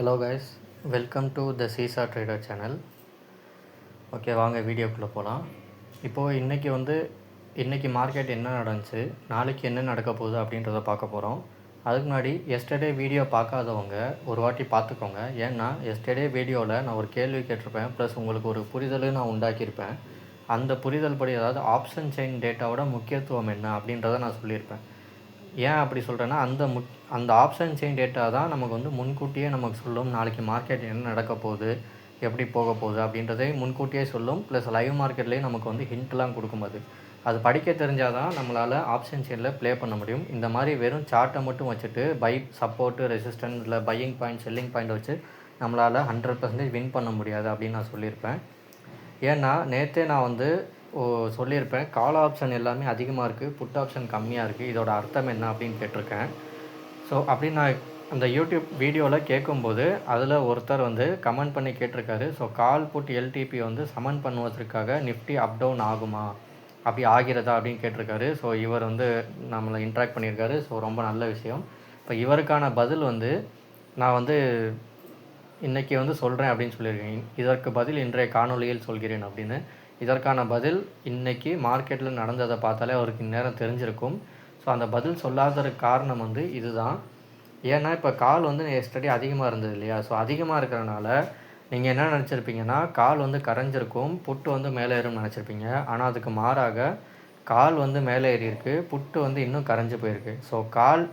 Hello guys, welcome to the seesaw trader channel. Okay, வாங்க வீடியோக்குள்ளே போகலாம். இப்போது இன்றைக்கி மார்க்கெட் என்ன நடந்துச்சு, நாளைக்கு என்ன நடக்க போகுது அப்படின்றத பார்க்க போகிறோம். அதுக்கு முன்னாடி எஸ்டர்டே வீடியோ பார்க்காதவங்க ஒரு வாட்டி பார்த்துக்கோங்க. ஏன்னா எஸ்டர்டே வீடியோவில் நான் ஒரு கேள்வி கேட்டிருப்பேன், ப்ளஸ் உங்களுக்கு ஒரு புரிதலும் நான் உண்டாக்கியிருப்பேன். அந்த புரிதல் படி அதாவது ஆப்ஷன் செயின் டேட்டாவோட முக்கியத்துவம் என்ன அப்படின்றத நான் சொல்லியிருப்பேன். ஏன் அப்படி சொல்கிறேன்னா அந்த ஆப்ஷன் செயின் டேட்டா தான் நமக்கு முன்கூட்டியே நமக்கு சொல்லும் நாளைக்கு மார்க்கெட் என்ன நடக்க போகுது, எப்படி போக போகுது அப்படின்றதை முன்கூட்டியே சொல்லும். ப்ளஸ் லைவ் மார்க்கெட்லேயே நமக்கு ஹிண்ட்லாம் கொடுக்கும். அது படிக்க தெரிஞ்சால் தான் நம்மளால் ஆப்ஷன் செயினில் ப்ளே பண்ண முடியும். இந்த மாதிரி வெறும் சார்ட்டை மட்டும் வச்சுட்டு பை சப்போர்ட்டு ரெசிஸ்டன்ஸ் இல்லை பையிங் பாயிண்ட் செல்லிங் பாயிண்ட் வச்சு நம்மளால் 100% வின் பண்ண முடியாது அப்படின்னு நான் சொல்லியிருப்பேன். ஏன்னா நேற்றே நான் சொல்லியிருப்பேன், கால் ஆப்ஷன் எல்லாமே அதிகமாக இருக்குது, புட் ஆப்ஷன் கம்மியாக இருக்குது, இதோட அர்த்தம் என்ன அப்படின்னு கேட்டிருக்கேன். ஸோ அப்படின்னு நான் அந்த யூடியூப் வீடியோவில் கேட்கும்போது அதில் ஒருத்தர் கமெண்ட் பண்ணி கேட்டிருக்காரு. ஸோ கால் புட் எல்டிபி சமன் பண்ணுவதற்காக நிஃப்டி அப் டவுன் ஆகுமா, அப்படி ஆகிறதா அப்படின்னு கேட்டிருக்காரு. ஸோ இவர் நம்மளை இன்ட்ராக்ட் பண்ணியிருக்காரு. ஸோ ரொம்ப நல்ல விஷயம். இப்போ இவருக்கான பதில் நான் இன்றைக்கி சொல்கிறேன் அப்படின்னு சொல்லியிருக்கேன். இதற்கு பதில் இன்றைய காணொலியில் சொல்கிறேன் அப்படின்னு. இதற்கான பதில் இன்றைக்கி மார்க்கெட்டில் நடந்ததை பார்த்தாலே அவருக்கு இந்நேரம் தெரிஞ்சிருக்கும். ஸோ அந்த பதில் சொல்லாததுக்கு காரணம் இதுதான். ஏன்னா இப்போ கால் எஸ்டர்டே அதிகமாக இருந்தது இல்லையா. ஸோ அதிகமாக இருக்கிறனால நீங்கள் என்ன நினச்சிருப்பீங்கன்னா, கால் கரைஞ்சிருக்கும், புட்டு மேலே ஏறும்னு நினச்சிருப்பீங்க. ஆனால் அதுக்கு மாறாக கால் மேலே ஏறி இருக்குது, புட்டு இன்னும் கரைஞ்சி போயிருக்கு. ஸோ கால்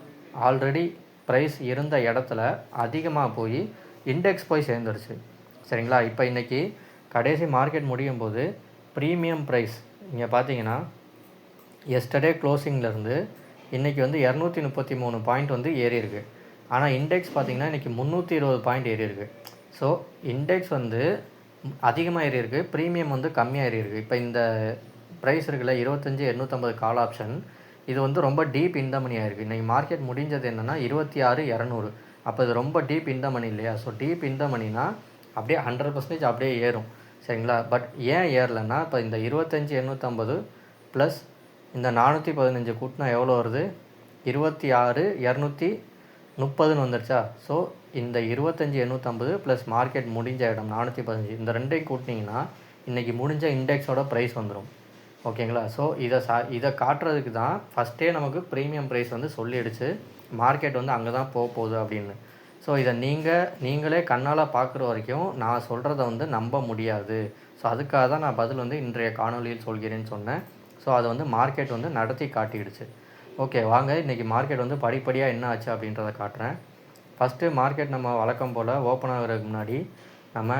ஆல்ரெடி ப்ரைஸ் இருந்த இடத்துல அதிகமாக போய் இண்டெக்ஸ் போய் சேர்ந்துருச்சு. சரிங்களா. இப்போ இன்றைக்கி கடைசி மார்க்கெட் முடியும் போது ப்ரீமியம் ப்ரைஸ் இங்கே பார்த்தீங்கன்னா எஸ்டர்டே க்ளோசிங்லேருந்து இன்றைக்கி 233 பாயிண்ட் ஏறி இருக்குது. ஆனால் இண்டெக்ஸ் பார்த்திங்கன்னா இன்றைக்கி 320 பாயிண்ட் ஏறி இருக்குது. ஸோ இண்டெக்ஸ் அதிகமாக ஏறி இருக்குது, ப்ரீமியம் கம்மியாக ஏறி இருக்குது. இப்போ இந்த ப்ரைஸ் இருக்குல்ல 25,850 கால் ஆப்ஷன், இது ரொம்ப டீப் இந்த மணி ஆகிருக்கு. இன்றைக்கி மார்க்கெட் முடிஞ்சது என்னென்னா 26,200. அப்போ இது ரொம்ப டீப் இந்த மணி இல்லையா. ஸோ டீப் இந்த மணினா அப்படியே 100% அப்படியே ஏறும். சரிங்களா. பட் ஏன் ஏறலைன்னா, இப்போ இந்த 25,850 ப்ளஸ் இந்த 415 கூட்டினா எவ்வளோ வருது, 26,230 வந்துருச்சா. ஸோ இந்த 25,850 ப்ளஸ் மார்க்கெட் முடிஞ்ச இடம் 415, இந்த ரெண்டையும் கூட்டினீங்கன்னா இன்றைக்கி முடிஞ்ச இண்டெக்ஸோட ப்ரைஸ் வந்துடும். ஓகேங்களா. ஸோ இதை காட்டுறதுக்கு தான் ஃபஸ்ட்டே நமக்கு ப்ரீமியம் ப்ரைஸ் சொல்லிடுச்சு மார்க்கெட் அங்கே தான் போக போகுது அப்படின்னு. ஸோ இதை நீங்களே கண்ணால் பார்க்குற வரைக்கும் நான் சொல்கிறத நம்ப முடியாது. ஸோ அதுக்காக தான் நான் பதில் இன்றைய காணொலியில் சொல்கிறேன்னு சொன்னேன். ஸோ அதை மார்க்கெட் நடத்தி காட்டிடுச்சு. ஓகே, வாங்க இன்றைக்கி மார்க்கெட் படிப்படியாக என்ன ஆச்சு அப்படின்றத காட்டுறேன். ஃபஸ்ட்டு மார்க்கெட் நம்ம வழக்கம் போல் ஓப்பன் ஆகிறதுக்கு முன்னாடி நம்ம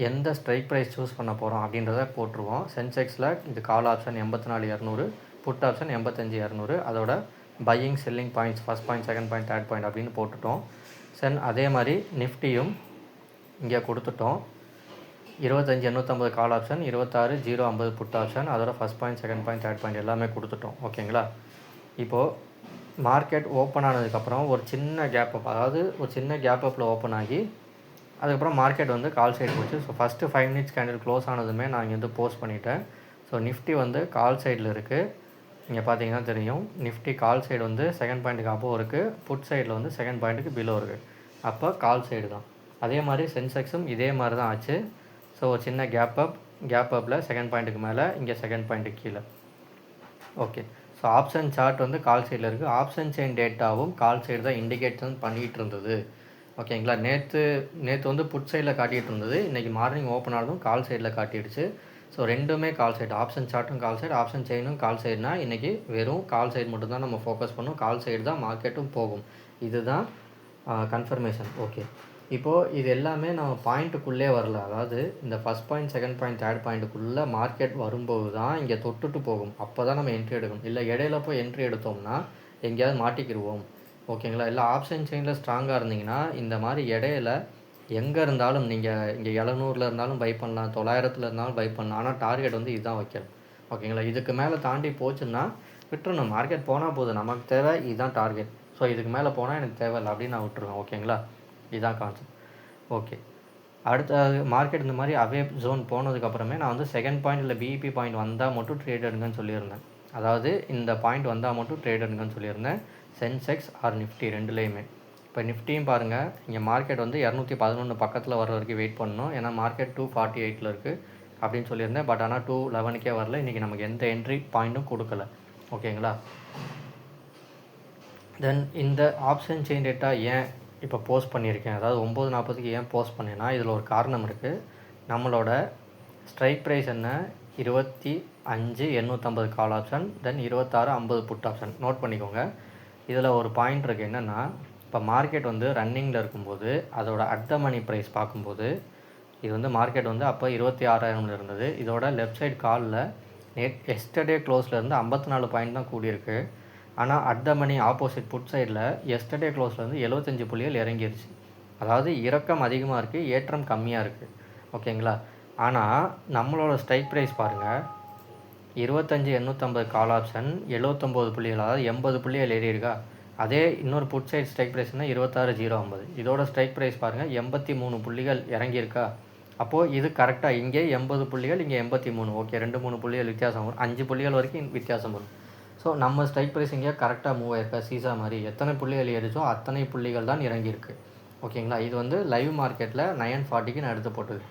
எந்த ஸ்ட்ரைக் ப்ரைஸ் சூஸ் பண்ண போகிறோம் அப்படின்றத போட்டுருவோம். சென்செக்ஸில் இது கால் ஆப்ஷன் 84,200, புட் ஆப்ஷன் 85,200, அதோட buying selling points first point, second point, third point அப்படின்னு போட்டுட்டோம். அதே மாதிரி நிஃப்டியும் இங்கே கொடுத்துட்டோம். 25,850 கால் ஆப்ஷன், 26,050 புட் ஆப்ஷன், அதோட first point, second point, third point எல்லாமே கொடுத்துட்டோம். ஓகேங்களா. இப்போது மார்க்கெட் ஓப்பன் ஆனதுக்கப்புறம் ஒரு சின்ன கேப் அப், அதாவது ஒரு சின்ன கேப் அப்பில் ஓப்பன் ஆகி அதுக்கப்புறம் மார்க்கெட் கால் சைடு போச்சு. So first 5 minutes candle close ஆனதுமே நான் இங்கே போஸ்ட் பண்ணிட்டேன். ஸோ நிஃப்டி கால் சைடில் இருக்குது. இங்கே பார்த்தீங்கன்னா தெரியும், நிஃப்டி கால் சைடு செகண்ட் பாயிண்ட்டுக்கு அப்போ இருக்குது, புட் சைடில் செகண்ட் பாயிண்ட்டுக்கு பிலோ இருக்குது. அப்போ கால் சைடு தான். அதே மாதிரி சென்செக்ஸும் இதே மாதிரி தான் ஆச்சு. ஸோ சின்ன கேப் அப்பில் செகண்ட் பாயிண்ட்டுக்கு மேலே, இங்கே செகண்ட் பாயிண்ட்டுக்கு கீழே. ஓகே. ஸோ ஆப்ஷன் சார்ட் கால் சைடில் இருக்குது. ஆப்ஷன் செயின் டேட்டாவும் கால் சைடு தான் இண்டிகேஷன் பண்ணிகிட்டு இருந்தது. ஓகேங்களா. நேற்று புட் சைடில் காட்டிகிட்டு இருந்தது, இன்றைக்கி மார்னிங் ஓப்பன் ஆனதும் கால் சைடில் காட்டிடுச்சு. ஸோ ரெண்டுமே கால் சைடு, ஆப்ஷன் சார்ட்டும் கால் சைடு, ஆப்ஷன் செயினும் கால் சைடுனா இன்றைக்கி வெறும் கால் சைடு மட்டும்தான் நம்ம ஃபோக்கஸ் பண்ணோம். கால் சைடு தான் மார்க்கெட்டும் போகும். இதுதான் கன்ஃபர்மேஷன். ஓகே. இப்போது இது எல்லாமே நம்ம பாயிண்ட்டுக்குள்ளே வரல. அதாவது இந்த first point, second point, third பாயிண்ட்டுக்குள்ளே மார்க்கெட் வரும்போது தான் இங்கே தொட்டுட்டு போகும். அப்போ தான் நம்ம என்ட்ரி எடுக்கணும். இல்லை இடையில போய் என்ட்ரி எடுத்தோம்னா எங்கேயாவது மாட்டிக்கிடுவோம். ஓகேங்களா. இல்லை ஆப்ஷன் செயினில் ஸ்ட்ராங்காக இருந்தீங்கன்னா இந்த மாதிரி இடையில எங்கே இருந்தாலும் நீங்கள் இங்கே 700 இருந்தாலும் பை பண்ணலாம், 900 இருந்தாலும் பை பண்ணலாம். ஆனால் டார்கெட் இதுதான் வைக்கணும். ஓகேங்களா. இதுக்கு மேலே தாண்டி போச்சுன்னா விட்டுறணும். மார்க்கெட் போனால் போதும், நமக்கு தேவை இதுதான் டார்கெட். ஸோ இதுக்கு மேலே போனால் எனக்கு தேவையில்லை அப்படின்னு நான் விட்டுருவேன். ஓகேங்களா. இதுதான் கான்செப்ட். ஓகே. அடுத்த மார்க்கெட் இந்த மாதிரி அவே ஜோன் போனதுக்கப்புறமே நான் செகண்ட் பாயிண்ட் இல்லை பிஇபி பாயிண்ட் வந்தால் மட்டும் ட்ரேட் எடுங்கன்னு சொல்லியிருந்தேன். அதாவது இந்த பாயிண்ட் வந்தால் மட்டும் ட்ரேட் எடுங்கன்னு சொல்லியிருந்தேன். சென்செக்ஸ் ஆர் நிஃப்டி ரெண்டுலேயுமே. இப்போ நிஃப்டியும் பாருங்கள், இங்கே மார்க்கெட் வந்து 211 பக்கத்தில் வர வரைக்கும் வெயிட் பண்ணணும். ஏன்னா மார்க்கெட் 248 இருக்குது அப்படின்னு சொல்லியிருந்தேன். பட் ஆனால் 211க்கே வரல. இன்றைக்கி நமக்கு எந்த என்ட்ரி பாயிண்ட்டும் கொடுக்கல. ஓகேங்களா? தென் இந்த ஆப்ஷன் செயின் டேட்டா ஏன் இப்போ போஸ்ட் பண்ணியிருக்கேன், அதாவது 9:40க்கு ஏன் போஸ்ட் பண்ணேன்னா இதில் ஒரு காரணம் இருக்குது. நம்மளோட ஸ்ட்ரைக் ப்ரைஸ் என்ன, 25,850 கால் ஆப்ஷன், தென் 26,50 புட் ஆப்ஷன். நோட் பண்ணிக்கோங்க. இதில் ஒரு பாயிண்ட் இருக்குது. என்னென்னா, இப்போ மார்க்கெட் வந்து ரன்னிங்கில் இருக்கும்போது அதோட அட் த மணி ப்ரைஸ் பார்க்கும்போது இது வந்து மார்க்கெட் வந்து அப்போ 26,000 இருந்தது. இதோட லெஃப்ட் சைடு காலில் எஸ்டர்டே க்ளோஸ்லேருந்து 54 பாயிண்ட் தான் கூடியிருக்கு. ஆனால் at the money opposite put சைடில் எஸ்டர்டே க்ளோஸ்லேருந்து 75 புள்ளிகள் இறங்கிருச்சு. அதாவது இறக்கம் அதிகமாக இருக்குது, ஏற்றம் கம்மியாக இருக்குது. ஓகேங்களா? ஆனால் நம்மளோட ஸ்ட்ரைக் ப்ரைஸ் பாருங்கள், 25,850 கால் ஆப்ஷன் 79 புள்ளிகள், அதாவது 80 புள்ளிகள் ஏறி இருக்கா. அதே இன்னொரு புட் சைட் ஸ்ட்ரைக் ப்ரைஸ்னால் 26,050. இதோட ஸ்ட்ரைக் ப்ரைஸ் பாருங்கள் 83 புள்ளிகள் இறங்கியிருக்கா. அப்போது இது கரெக்டாக இங்கே 80 புள்ளிகள், இங்கே 83. ஓகே, 2-3 புள்ளிகள் வித்தியாசம் வரும், 5 புள்ளிகள் வரைக்கும் வித்தியாசம் வரும். ஸோ நம்ம ஸ்ட்ரைக் ப்ரைஸ் இங்கே கரெக்டாக மூவ் ஆயிருக்கா. சீசா மாதிரி எத்தனை புள்ளிகள் ஏறிச்சோ அத்தனை புள்ளிகள் தான் இறங்கியிருக்கு. ஓகேங்களா? இது வந்து லைவ் மார்க்கெட்டில் 940க்கு நான் எடுத்து போட்டது.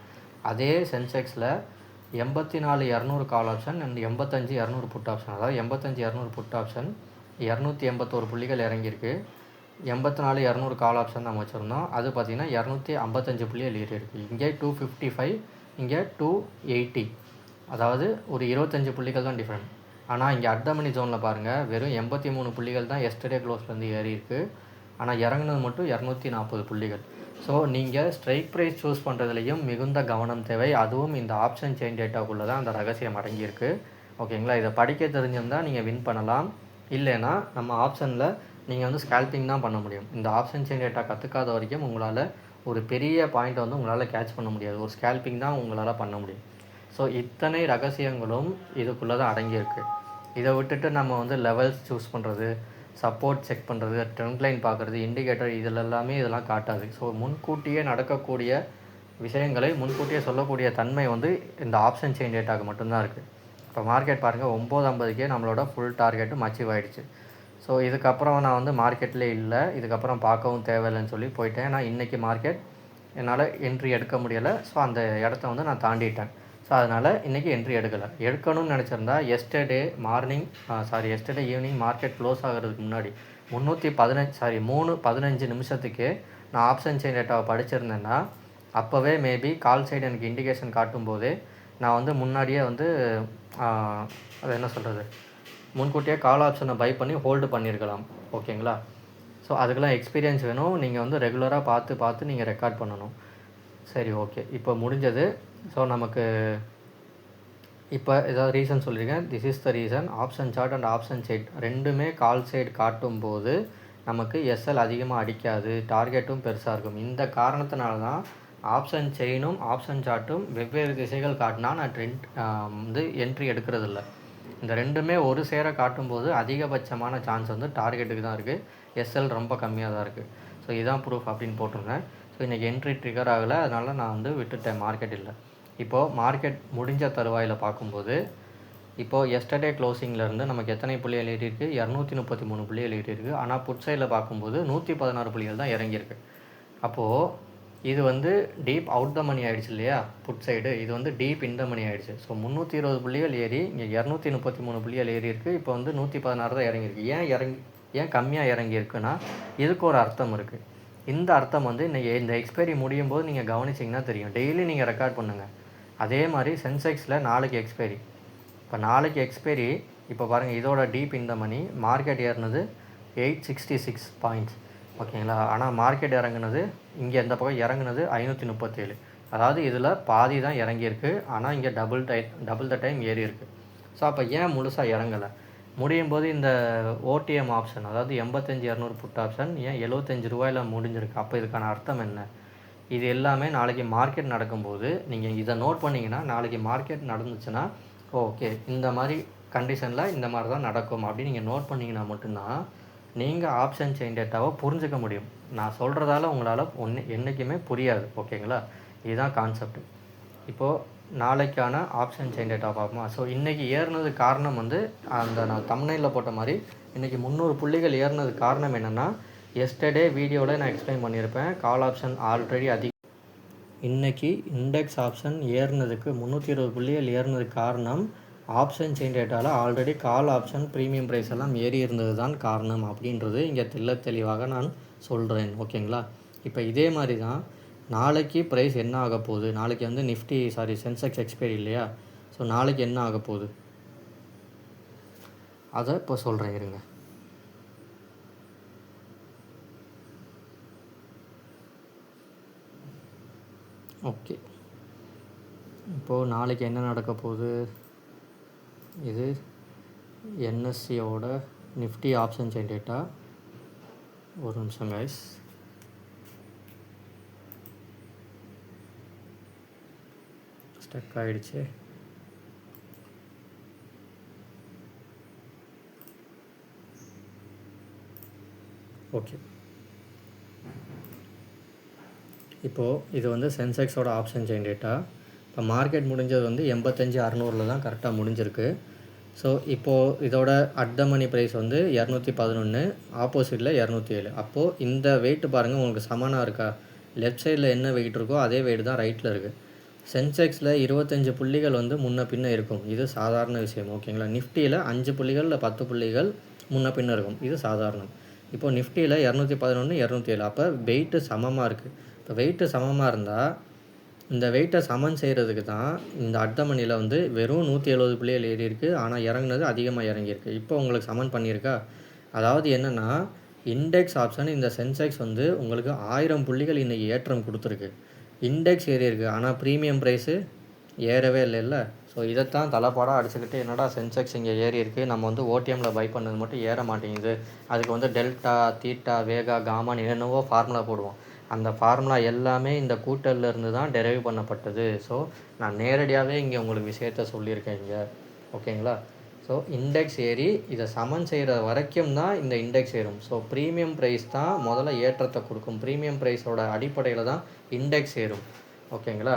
அதே சென்செக்ஸில் 84,200 call option and 85,200 put option, அதாவது 85,200 புட் ஆப்ஷன் 281 புள்ளிகள் இறங்கியிருக்கு. 84,200 கால் ஆப்ஷன் நம்ம வச்சுருந்தோம். அது பார்த்திங்கன்னா 255 புள்ளிகள் ஏறி இருக்குது. இங்கே 255, இங்கே 280, அதாவது ஒரு 25 புள்ளிகள் தான் டிஃப்ரெண்ட். ஆனால் இங்கே அட் த மணி ஜோனில் பாருங்கள், வெறும் 83 புள்ளிகள் தான் எஸ்டர்டே க்ளோஸ்லேருந்து ஏறி இருக்குது. ஆனால் இறங்குனது மட்டும் 240 புள்ளிகள். ஸோ நீங்கள் ஸ்ட்ரைக் ப்ரைஸ் சூஸ் பண்ணுறதுலையும் மிகுந்த கவனம் தேவை. அதுவும் இந்த ஆப்ஷன் செயின் டேட்டாக்குள்ளே தான் அந்த ரகசியம் அடங்கியிருக்கு. ஓகேங்களா? இதை படிக்க தெரிஞ்சிருந்தால் நீங்கள் வின் பண்ணலாம். இல்லைன்னா நம்ம ஆப்ஷனில் நீங்கள் வந்து ஸ்கேல்பிங் தான் பண்ண முடியும். இந்த ஆப்ஷன் செயின் டேட்டா கற்றுக்காத வரைக்கும் உங்களால் ஒரு பெரிய பாயிண்ட்டை வந்து உங்களால் கேட்ச் பண்ண முடியாது. ஒரு ஸ்கேல்பிங் தான் உங்களால் பண்ண முடியும். ஸோ இத்தனை ரகசியங்களும் இதுக்குள்ளே தான் அடங்கியிருக்கு. இதை விட்டுட்டு நம்ம வந்து லெவல்ஸ் சூஸ் பண்ணுறது, சப்போர்ட் செக் பண்ணுறது, ட்ரெண்ட் லைன் பார்க்குறது, இண்டிகேட்டர், இதில் எல்லாமே இதெல்லாம் காட்டாது. ஸோ முன்கூட்டியே நடக்கக்கூடிய விஷயங்களை முன்கூட்டியே சொல்லக்கூடிய தன்மை வந்து இந்த ஆப்ஷன் செயின் டேட்டாவுக்கு மட்டும்தான் இருக்குது. இப்போ மார்க்கெட் பாருங்கள், 9:50க்கே நம்மளோட ஃபுல் டார்கெட்டும் அச்சீவ் ஆகிடுச்சு. ஸோ இதுக்கப்புறம் நான் வந்து மார்க்கெட்லேயே இல்லை, இதுக்கப்புறம் பார்க்கவும் தேவையில்லைன்னு சொல்லி போயிட்டேன். நான் இன்றைக்கி மார்க்கெட் என்னால் என்ட்ரி எடுக்க முடியலை. ஸோ அந்த இடத்த வந்து நான் தாண்டிட்டேன். ஸோ அதனால் இன்றைக்கி என்ட்ரி எடுக்கணும்னு நினச்சிருந்தா எஸ்டர்டே ஈவினிங் மார்க்கெட் க்ளோஸ் ஆகிறதுக்கு முன்னாடி 3:15 நிமிஷத்துக்கு நான் ஆப்ஷன் செயின் டேட்டாவை படிச்சிருந்தேன்னா அப்போவே மேபி கால் சைடு எனக்கு இண்டிகேஷன் காட்டும்போதே நான் வந்து முன்னாடியே வந்து அது என்ன சொல்கிறது, முன்கூட்டியே கால் ஆப்ஷனை பை பண்ணி ஹோல்டு பண்ணியிருக்கலாம். ஓகேங்களா? ஸோ அதுக்கெல்லாம் எக்ஸ்பீரியன்ஸ் வேணும். நீங்கள் வந்து ரெகுலராக பார்த்து நீங்கள் ரெக்கார்ட் பண்ணணும். சரி, ஓகே, இப்போ முடிஞ்சது. ஸோ நமக்கு இப்போ ஏதாவது ரீசன் சொல்லியிருக்கேன். This is the reason. Option chart and option side ரெண்டுமே கால் சைடு காட்டும்போது நமக்கு எஸ்எல் அதிகமாக அடிக்காது, டார்கெட்டும் பெருசாக இருக்கும். இந்த காரணத்தினால தான் ஆப்ஷன் செயினும் ஆப்ஷன் சார்ட்டும் வெவ்வேறு திசைகள் காட்டினா நான் வந்து என்ட்ரி எடுக்கிறதில்ல. இந்த ரெண்டுமே ஒரு சேர காட்டும்போது அதிகபட்சமான சான்ஸ் வந்து டார்கெட்டுக்கு தான் இருக்குது, எஸ்எல் ரொம்ப கம்மியாக தான் இருக்குது. ஸோ இதுதான் ப்ரூஃப் அப்படின்னு போட்டிருந்தேன். ஸோ இன்றைக்கி என்ட்ரி ட்ரிகர் ஆகலை, அதனால் நான் வந்து விட்டுட்டேன். மார்க்கெட் இல்லை. இப்போது மார்க்கெட் முடிஞ்ச தருவாயில் பார்க்கும்போது இப்போது எஸ்டர்டே க்ளோசிங்லேருந்து நமக்கு எத்தனை புள்ளிகள் ஏறி இருக்குது, 233 புள்ளிகள் ஏறி இருக்குது. ஆனால் புட் சைடில் பார்க்கும்போது 116 புள்ளிகள் தான் இறங்கியிருக்கு. அப்போது இது வந்து டீப் அவுட் த மணி ஆகிடுச்சு இல்லையா, புட் சைடு. இது வந்து டீப் இந்த மணி ஆகிடுச்சு. ஸோ 320 புள்ளிகள் ஏறி இங்கே 233 புள்ளிகள் ஏறி இருக்குது. இப்போ வந்து 116 தான் இறங்கியிருக்கு. ஏன் கம்மியாக இறங்கியிருக்குன்னா இதுக்கு ஒரு அர்த்தம் இருக்குது. இந்த அர்த்தம் வந்து இன்றைக்கி இந்த எக்ஸ்பைரி முடியும் போது நீங்கள் கவனிச்சிங்கன்னா தெரியும். டெய்லி நீங்கள் ரெக்கார்ட் பண்ணுங்கள். அதே மாதிரி சென்செக்ஸில் நாளைக்கு எக்ஸ்பைரி. இப்போ நாளைக்கு எக்ஸ்பைரி இப்போ பாருங்கள், இதோட டீப் இந்த மணி மார்க்கெட் ஏறினது 866 பாயிண்ட்ஸ். ஓகேங்களா? ஆனால் மார்க்கெட் இறங்குனது இங்கே இந்த பக்கம் இறங்குனது 537. அதாவது இதில் பாதி தான் இறங்கியிருக்கு. ஆனால் இங்கே டபுள் த டைம் ஏறி இருக்குது. ஸோ அப்போ ஏன் முழுசாக இறங்கலை? முடியும் போது இந்த ஓடிஎம் ஆப்ஷன், அதாவது 85,200 புட் ஆப்ஷன் ஏன் 75 ரூபாயில் முடிஞ்சிருக்கு? அப்போ இதுக்கான அர்த்தம் என்ன? இது எல்லாமே நாளைக்கு மார்க்கெட் நடக்கும்போது நீங்கள் இதை நோட் பண்ணிங்கன்னா, நாளைக்கு மார்க்கெட் நடந்துச்சுன்னா ஓகே இந்த மாதிரி கண்டிஷனில் இந்த மாதிரி தான் நடக்கும் அப்படின்னு நீங்கள் நோட் பண்ணிங்கன்னா மட்டும்தான் நீங்கள் ஆப்ஷன் செயின் டேட்டாவை புரிஞ்சுக்க முடியும். நான் சொல்கிறதால உங்களால் என்றைக்குமே புரியாது. ஓகேங்களா? இதுதான் கான்செப்ட். இப்போது நாளைக்கான ஆப்ஷன் செயின் டேட்டா பார்ப்போமா? ஸோ இன்றைக்கி ஏறினதுக்கு காரணம் வந்து அந்த நான் தம்ப்நெயிலில் போட்ட மாதிரி இன்றைக்கி 300 புள்ளிகள் ஏறினதுக்கு காரணம் என்னென்னா எஸ்டர்டே வீடியோவில் நான் எக்ஸ்பிளைன் பண்ணியிருப்பேன். கால் ஆப்ஷன் ஆல்ரெடி இன்றைக்கி இண்டெக்ஸ் ஆப்ஷன் ஏறினதுக்கு 320 புள்ளிகள் ஏறினதுக்கு காரணம் ஆப்ஷன் செயின் டேட்டாவில் already call option premium price எல்லாம் ஏறி இருந்தது தான் காரணம் அப்படின்றது இங்கே தெளிவாக நான் சொல்கிறேன். ஓகேங்களா? இப்போ இதே மாதிரி தான் நாளைக்கு ப்ரைஸ் என்ன ஆக போகுது, நாளைக்கு வந்து சென்செக்ஸ் எக்ஸ்பைரி இல்லையா? ஸோ நாளைக்கு என்ன ஆக போகுது அதை இப்போ சொல்கிறேன் இருங்க. ஓகே, இப்போது நாளைக்கு என்ன நடக்க போகுது, இது என்எஸ்சியோட நிஃப்டி ஆப்ஷன் செயின் டேட்டா. ஒரு நிமிஷம் கைஸ். ஸ்டக் ஆகிடுச்சு. ஓகே, இப்போது இது வந்து சென்செக்ஸோட ஆப்ஷன் செயின் டேட்டா. இப்போ மார்க்கெட் முடிஞ்சது வந்து 85,600 தான் கரெக்டாக முடிஞ்சிருக்கு. ஸோ இப்போது இதோட அட் த மணி ப்ரைஸ் வந்து 211, ஆப்போசிட்டில் 207. அப்போது இந்த வெயிட்டு பாருங்கள் உங்களுக்கு சமனாக இருக்கா? லெஃப்ட் சைடில் என்ன வெயிட் இருக்கோ அதே வெயிட் தான் ரைட்டில் இருக்குது. சென்செக்ஸில் 25 புள்ளிகள் வந்து முன்ன பின்ன இருக்கும், இது சாதாரண விஷயம். ஓகேங்களா? நிஃப்டியில் 5 புள்ளிகள் இல்லை 10 புள்ளிகள் முன்ன பின்ன இருக்கும், இது சாதாரணம். இப்போது நிஃப்டியில் 211, 207. அப்போ வெயிட்டு சமமாக இருக்குது. இப்போ வெயிட்டு சமமாக இருந்தால் இந்த வெயிட்டை சமன் செய்கிறதுக்கு தான் இந்த அட் த மணியில் வந்து வெறும் 170 புள்ளிகள் ஏறி இருக்குது, ஆனால் இறங்குனது அதிகமாக இறங்கியிருக்கு. இப்போ உங்களுக்கு சமன் பண்ணியிருக்கா? அதாவது என்னென்னா, இண்டெக்ஸ் ஆப்ஷன் இந்த சென்செக்ஸ் வந்து உங்களுக்கு 1000 புள்ளிகள் இன்றைக்கி ஏற்றம் கொடுத்துருக்கு. இண்டெக்ஸ் ஏறி இருக்குது, ஆனால் ப்ரீமியம் ப்ரைஸு ஏறவே இல்லைல்ல. ஸோ இதைத்தான் தலைப்பாடாக அடிச்சுக்கிட்டு என்னடா சென்செக்ஸ் இங்கே ஏறி இருக்குது, நம்ம வந்து ஓடிஎம்மில் பை பண்ணது மட்டும் ஏற மாட்டேங்குது, அதுக்கு வந்து டெல்டா, தீட்டா, வேகா, காமான்னு என்னென்னவோ ஃபார்முலா போடுவோம். அந்த ஃபார்முலா எல்லாமே இந்த கூட்டல்லேருந்து தான் டெரைவ் பண்ணப்பட்டது. ஸோ நான் நேரடியாகவே இங்கே உங்களுக்கு விஷயத்த சொல்லியிருக்கேன் இங்கே. ஓகேங்களா? ஸோ இண்டெக்ஸ் ஏறி இதை சமன் செய்கிற வரைக்கும் தான் இந்த இண்டெக்ஸ் ஏறும். ஸோ ப்ரீமியம் ப்ரைஸ் தான் முதல்ல ஏற்றத்தை கொடுக்கும். ப்ரீமியம் ப்ரைஸோட அடிப்படையில் தான் இண்டெக்ஸ் ஏறும். ஓகேங்களா?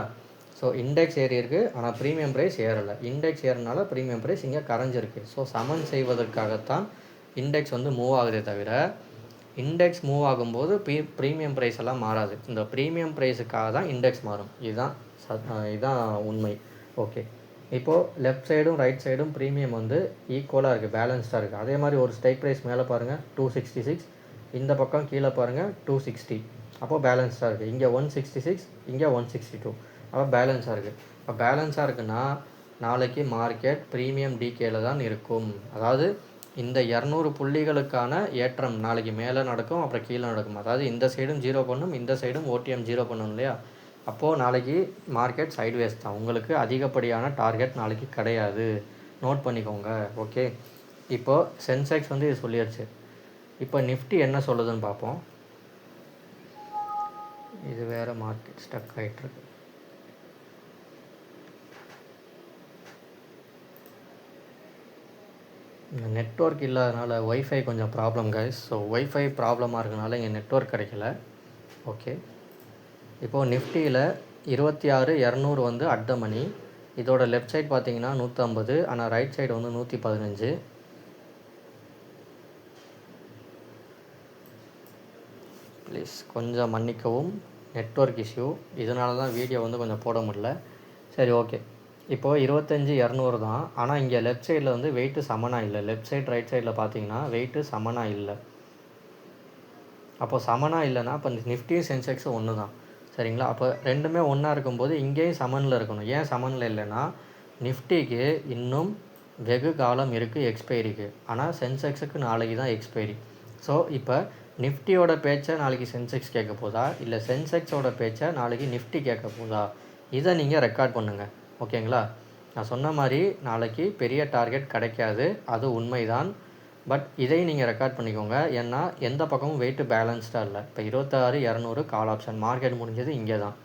ஸோ இண்டெக்ஸ் ஏறி இருக்குது, ஆனால் ப்ரீமியம் ப்ரைஸ் ஏறலை. இண்டெக்ஸ் ஏறினால ப்ரீமியம் ப்ரைஸ் இங்கே கரைஞ்சிருக்கு. ஸோ சமன் செய்வதற்காகத்தான் இண்டெக்ஸ் வந்து மூவ் ஆகுதே தவிர, இண்டெக்ஸ் மூவ் ஆகும்போது ப்ரீமியம் ப்ரைஸ் எல்லாம் மாறாது. இந்த ப்ரீமியம் ப்ரைஸுக்காக தான் இண்டெக்ஸ் மாறும். இதுதான் உண்மை. ஓகே, இப்போது லெஃப்ட் சைடும் ரைட் சைடும் ப்ரீமியம் வந்து ஈக்குவலாக இருக்குது, பேலன்ஸ்டாக இருக்குது. அதே மாதிரி ஒரு ஸ்ட்ரைக் ப்ரைஸ் மேலே பாருங்கள் 266, இந்த பக்கம் கீழே பாருங்கள் 260. அப்போது பேலன்ஸ்டாக இருக்குது. இங்கே 166, இங்கே 162. அப்போ பேலன்ஸாக இருக்குது. இப்போ பேலன்ஸாக இருக்குன்னா நாளைக்கு மார்க்கெட் ப்ரீமியம் டிகேல தான் இருக்கும். அதாவது இந்த 200 புள்ளிகளுக்கான ஏற்றம் நாளைக்கு மேலே நடக்கும், அப்புறம் கீழே நடக்கும். அதாவது இந்த சைடும் 0 பண்ணும், இந்த சைடும் ஓடிஎம் 0 பண்ணும் இல்லையா? அப்போது நாளைக்கு மார்க்கெட் சைட்வேஸ் தான். உங்களுக்கு அதிகப்படியான டார்கெட் நாளைக்கு கிடையாது, நோட் பண்ணிக்கோங்க. ஓகே, இப்போது சென்செக்ஸ் வந்து இது சொல்லிடுச்சு. இப்போ நிஃப்டி என்ன சொல்லுதுன்னு பார்ப்போம். இது வேறு மார்க்கெட் ஸ்டக் ஆகிட்டுருக்கு. இந்த நெட்வொர்க் இல்லாதனால ஒய்ஃபை கொஞ்சம் ப்ராப்ளம் கைஸ். ஸோ ஒய்ஃபை ப்ராப்ளமாக இருக்கனால இங்கே நெட்வொர்க் கிடைக்கல. ஓகே, இப்போது நிஃப்டியில் 26,200 வந்து அட் த மணி. இதோட லெஃப்ட் சைட் பார்த்தீங்கன்னா 150, ஆனால் ரைட் சைடு வந்து 115. ப்ளீஸ் கொஞ்சம் மன்னிக்கவும், நெட்வொர்க் இஷ்யூ, இதனால தான் வீடியோ வந்து கொஞ்சம் போட முடியல. சரி, ஓகே. இப்போது 25,200 தான், ஆனால் இங்கே லெஃப்ட் சைடில் வந்து வெயிட்டு சமனாக இல்லை. லெஃப்ட் சைட் ரைட் சைடில் பார்த்தீங்கன்னா வெயிட்டு சமனாக இல்லை. அப்போது சமனாக இல்லைன்னா அப்போ நிஃப்டியும் சென்செக்ஸும் ஒன்று தான். சரிங்களா? அப்போ ரெண்டுமே ஒன்றா இருக்கும்போது இங்கேயும் சமனில் இருக்கணும். ஏன் சமனில் இல்லைன்னா, நிஃப்டிக்கு இன்னும் வெகு காலம் இருக்குது எக்ஸ்பைரிக்கு, ஆனால் சென்செக்ஸுக்கு நாளைக்கு தான் எக்ஸ்பைரி. ஸோ இப்போ நிஃப்டியோட பேச்சை நாளைக்கு சென்செக்ஸ் கேட்க போதா, இல்லை சென்செக்ஸோட பேச்சை நாளைக்கு நிஃப்டி கேட்க போதா, இதை நீங்கள் ரெக்கார்ட் பண்ணுங்கள். ஓகேங்களா? நான் சொன்ன மாதிரி நாளைக்கு பெரிய டார்கெட் கிடைக்காது, அது உண்மைதான். பட் இதை நீங்கள் ரெக்கார்ட் பண்ணிக்கோங்க. ஏன்னா எந்த பக்கமும் வெயிட்டு பேலன்ஸ்டாக இல்லை. இப்போ 26,200 கால் ஆப்ஷன் மார்க்கெட் முடிஞ்சது இங்கே தான்.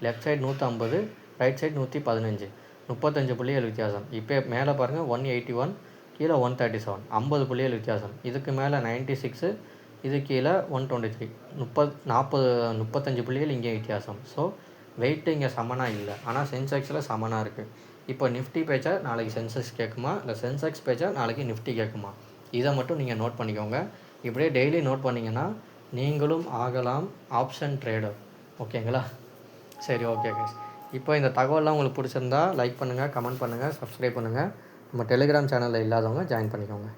லெஃப்ட் சைடு 150, ரைட் சைடு 115, 35 புள்ளிகள் வித்தியாசம். இப்போ மேலே பாருங்கள் 181, கீழே 137, 50 புள்ளிகள் வித்தியாசம். இதுக்கு மேலே 96, இது கீழே 123, 35 புள்ளிகள் இங்கே வித்தியாசம். ஸோ வெயிட்டு இங்கே சமனாக இல்லை, ஆனால் சென்செக்ஸில் சமனாக இருக்குது. இப்போ நிஃப்டி பேச்சா நாளைக்கு சென்செக்ஸ் கேட்குமா, இல்லை சென்செக்ஸ் பேச்சா நாளைக்கு நிஃப்டி கேட்குமா, இதை மட்டும் நீங்கள் நோட் பண்ணிக்கோங்க. இப்படியே டெய்லி நோட் பண்ணிங்கன்னா நீங்களும் ஆகலாம் ஆப்ஷன் ட்ரேடர். ஓகேங்களா? சரி, ஓகே கைஸ். இப்போ இந்த தகவல்லாம் உங்களுக்கு பிடிச்சிருந்தா லைக் பண்ணுங்கள், கமெண்ட் பண்ணுங்கள், சப்ஸ்கிரைப் பண்ணுங்கள். நம்ம டெலிகிராம் சேனலில் இல்லாதவங்க ஜாயின் பண்ணிக்கோங்க.